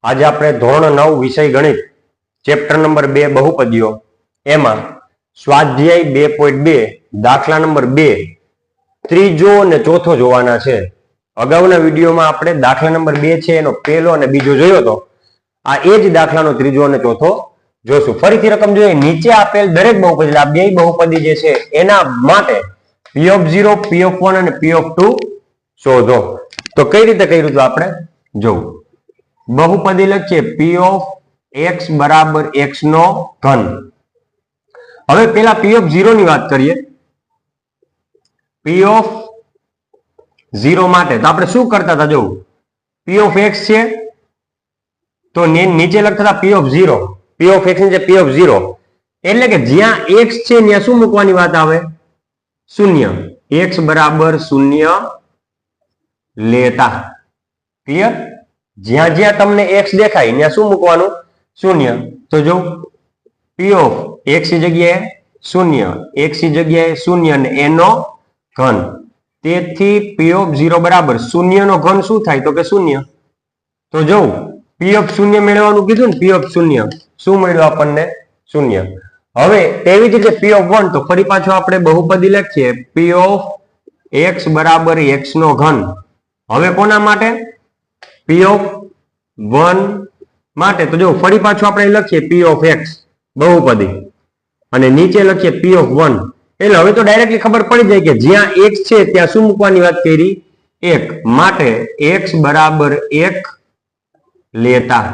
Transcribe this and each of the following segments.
આજે આપણે ધોરણ 9 વિષય ગણિત ચેપ્ટર નંબર 2 બહુપદીઓ એમાં સ્વાધ્યાય 2.2 દાખલા નંબર 2 ત્રીજો અને ચોથો જોવાના છે. અગાઉના વિડીયોમાં આપણે દાખલા નંબર 2 છે એનો પહેલો અને બીજો જોયો હતો. આ એ જ દાખલાનો ત્રીજો અને ચોથો જોશું. ફરીથી રકમ જોઈએ. નીચે આપેલ દરેક બહુપદી એટલે આ બે બહુપદી જે છે એના માટે P0, P1 અને P2 શોધો. તો કઈ રીતે કર્યું તો આપણે જોવું. બહુપદી લખીએ P(x) = x નો ઘન. હવે પેલા P0 ની વાત કરીએ. P0 માટે તો આપણે શું કરતા હતા જોવું. P(x) છે તો નીચે લખતા હતા P(0). P(x) ની જે P(0) એટલે કે જ્યાં x છે ત્યાં શું મૂકવાની વાત આવે? 0. x = 0 લેતા. ક્લિયર? જ્યાં જ્યાં તમને x દેખાય ત્યાં શું મૂકવાનું? 0. તો જો P(x) ની જગ્યાએ 0, x ની જગ્યાએ 0 અને એનો ઘન. તેથી P(0) બરાબર 0 નો ઘન શું થાય? તો કે 0. તો જો P(0) મેળવવાનું કીધું ને. P(0) શું મળ્યું આપણને? 0. હવે તેવી જ રીતે P(1) તો ફરી પાછો આપણે બહુપદી લખીએ P(x) = x નો ઘન. હવે કોના માટે? P(1) માટે તો જો ફરી પાછું આપણે લખીએ P(x) બહુપદી અને નીચે લખીએ P(1). એટલે હવે તો ડાયરેક્ટલી ખબર પડી જાય કે જ્યાં x છે ત્યાં શું મૂકવાની વાત કરી? 1. માટે x = 1 લેતા.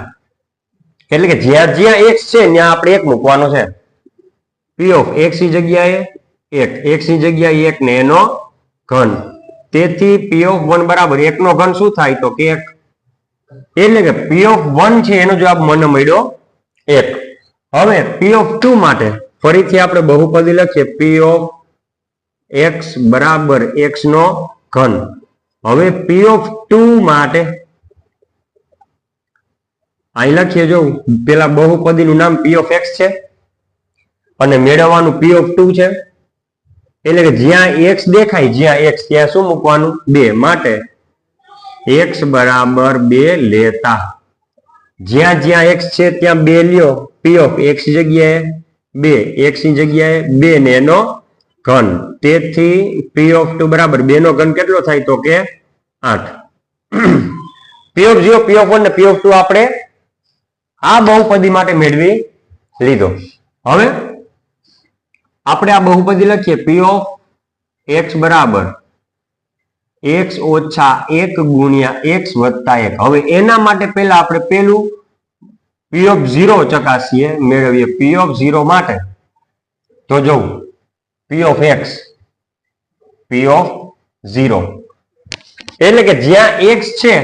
એટલે કે જ્યાં જ્યાં x છે ત્યાં આપણે 1 મૂકવાનો છે. P(x) ની જગ્યાએ 1, x ની જગ્યાએ 1 ને એનો ઘન. તેથી P(1) બરાબર 1 નો ઘન શું થાય? તો કે 1. એટલે કે P(1) છે એનો જવાબ મને મળ્યો 1. હવે P(2) માટે ફરીથી આપણે બહુપદી લખીએ P(x) = x નો ઘન. હવે P(2) માટે અહીં લખીએ જો પેલા બહુપદીનું નામ P(x) છે અને મેળવવાનું P(2) છે. એટલે કે જ્યાં x દેખાય જ્યાં x ત્યાં શું મૂકવાનું? 2. માટે x = 2 લેતા. જ્યાં જ્યાં x છે ત્યાં 2 લ્યો. P(x) ની જગ્યાએ 2, x ની જગ્યાએ 2 ને એનો ઘન. તેથી P(2) બરાબર 2 નો ઘન કેટલો થાય? તો કે 8. P(0), P(1) ને P(2) આપણે આ બહુપદી માટે મેળવી લીધો. હવે આપણે આ બહુપદી લખીએ P(x) = x - 1 × x + 1. હવે એના માટે પહેલા આપણે પેલું P(0) ચકાસીએ, મેળવીએ. P(0) માટે તો જો P(x) P(0) એટલે કે જ્યાં x છે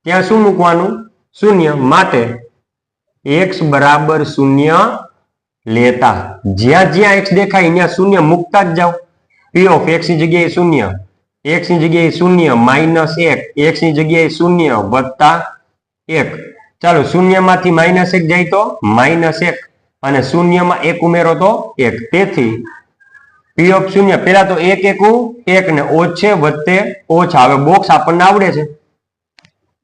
ત્યાં શું મૂકવાનું? 0. માટે x = 0 લેતા. જ્યાં જ્યાં x દેખાય ત્યાં 0 મૂકતા જ જાઓ. P(x) ની જગ્યાએ 0, x ની જગ્યાએ 0 - 1, x ની જગ્યાએ 0 + 1. ચાલો 0 માંથી -1 જાય તો -1 અને 0 માં 1 ઉમેરો તો 1. તેથી P(0) પેલા તો 1 × 1 ને ઓછે વત્તે ઓછા. હવે બોક્સ આપણને આવડે છે.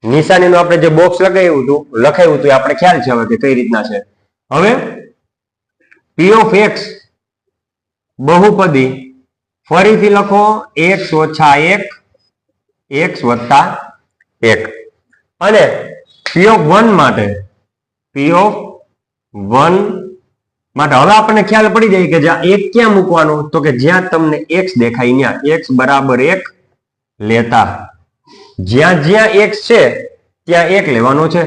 નિશાનીનું આપણે જે બોક્સ લખાવ્યું હતું એ આપણે ખ્યાલ છે હવે કે કઈ રીતના છે. હવે P(x) બહુપદી ફરીથી લખો x - 1 x + 1. અને P(1) માટે હવે આપણને ખ્યાલ પડી જાય કે જ્યાં 1 ક્યાં મૂકવાનો? તો કે જ્યાં તમને x દેખાય ત્યાં x = 1 લેતા. જ્યાં જ્યાં x છે ત્યાં 1 લેવાનો છે.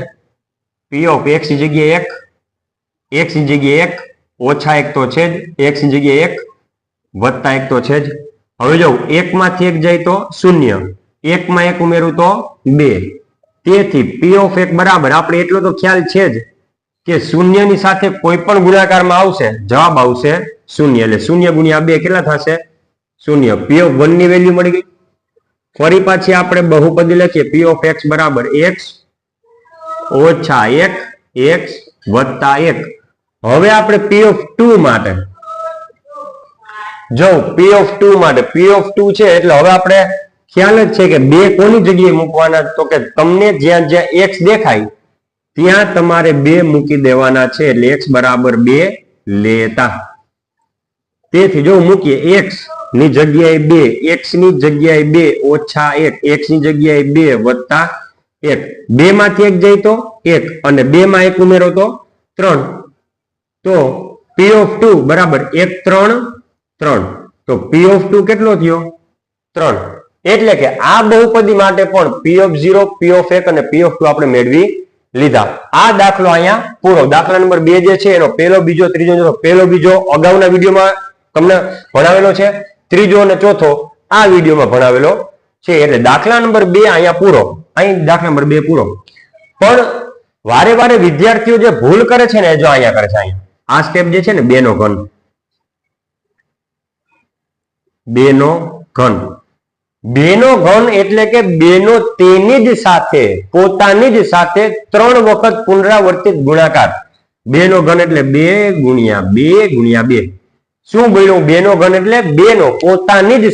P(x) ની જગ્યાએ 1, x ની જગ્યાએ 1 - 1 તો છે જ, x ની જગ્યાએ 1 + 1 તો છે જ. હવે જો 1 માંથી 1 જાય તો 0, 1 માં 1 ઉમેરું તો 2. તેથી P(x) બરાબર આપણે એટલો તો ખ્યાલ છે જ કે 0 ની સાથે કોઈ પણ ગુણાકારમાં આવશે જવાબ આવશે 0. એટલે 0 × 2 કેટલા થશે? 0. P(1) ની વેલ્યુ મળી ગઈ. ફરી પાછી આપણે બહુપદી લખીએ P(x) = x - 1 x + 1. હવે આપણે P(2) માટે જો P(2) માટે P(2) છે એટલે હવે આપણે ખ્યાલ જ છે કે 2 કોની જગ્યાએ મૂકવાના? તો કે તમને જ્યાં જ્યાં x દેખાય ત્યાં તમારે 2 મૂકી દેવાના છે એટલે x બરાબર 2 લેતા. તેથી જો મૂકીએ x ની જગ્યાએ 2, x ની જગ્યાએ 2 ઓછા 1, x ની જગ્યાએ 2 વત્તા 1, 2 માંથી 1 જાય તો 1 અને 2 માં 1 ઉમેરો તો 3. તો p of 2 બરાબર 1 3 3. તો p of 2 કેટલો થયો? 3. એટલે કે આ બહુપદી માટે પણ p of 0, p of 1 અને p of 2 આપણે મેળવી લીધા. આ દાખલો અહીંયા પૂરો. દાખલા નંબર 2 જે છે એનો પહેલો, બીજો, ત્રીજો, પહેલો, બીજો અગાઉના વિડીયોમાં તમને ભણાવેલો છે, ત્રીજો અને ચોથો આ વિડીયોમાં ભણાવેલો છે. એટલે દાખલા નંબર 2 અહીંયા પૂરો. અહીં દાખલા નંબર 2 પૂરો. પણ વારે વારે વિદ્યાર્થીઓ જે ભૂલ કરે છે ને એ જો અહીંયા કરે છે. અહીંયા આ સ્ટેપ જે છે ને 2 નો ઘન, 2 નો ઘન, 2 નો ઘન એટલે કે 2 નો તેની જ સાથે, પોતાની જ સાથે 3 વખત પુનરાવર્તિત ગુણાકાર. 2 નો ઘન એટલે 2 ગુણ્યા 2 ગુણ્યા 2. શું બોલ્યું? 2 નો ઘન એટલે 2 નો પોતાની જ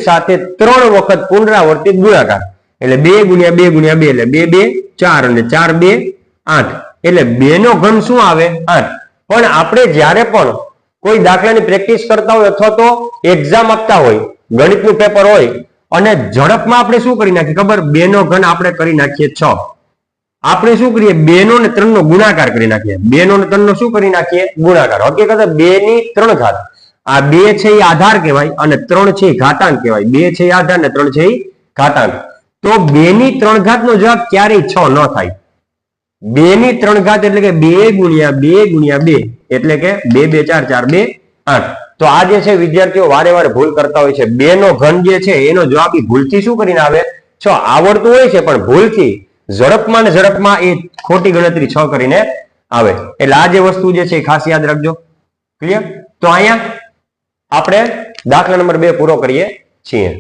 સાથે 3 વખત પુનરાવર્તિત ગુણાકાર. એટલે 2 ગુણ્યા 2 ગુણ્યા 2 એટલે 2 2 4 અને 4 2 8. એટલે 2 નો ઘન શું આવે? 8. પણ આપણે જ્યારે પણ કોઈ દાખલાની પ્રેક્ટિસ કરતા હોય અથવા તો એક્ઝામ આપતા હોય, ગણિતનું પેપર હોય અને ઝડપમાં આપણે શું કરી નાખીએ ખબર? 2 નો ઘન આપણે કરી નાખીએ 6. આપણે શું કરીએ? 2 નો ને 3 નો ગુણાકાર કરી નાખીએ. 2 નો ને 3 નો શું કરી નાખીએ? ગુણાકાર. હકીકત 2 ની 3 ઘાત. આ 2 છે એ આધાર કહેવાય અને 3 છે એ ઘાતાંક કહેવાય. 2 છે એ આધાર ને 3 છે એ ઘાતાંક. તો 2 ની 3 ઘાત નો જવાબ ક્યારેય 6 ન થાય. 2 ની 3 ઘાત એટલે કે 2 ગુણ્યા 2 ગુણ્યા 2 એટલે કે 2 2 4 4 2 8. તો આ જે છે વિદ્યાર્થીઓ વારે વારે ભૂલ કરતા હોય છે. 2 નો ઘન જે છે એનો જવાબ ભૂલથી શું કરીને આવે? 6. આવડતું હોય છે પણ ભૂલથી ઝડપમાં ને ઝડપમાં એ ખોટી ગણતરી 6 કરીને આવે. એટલે આ જે વસ્તુ જે છે એ ખાસ યાદ રાખજો. ક્લિયર? તો અહીંયા આપણે દાખલા નંબર 2 પૂરો કરીએ છીએ.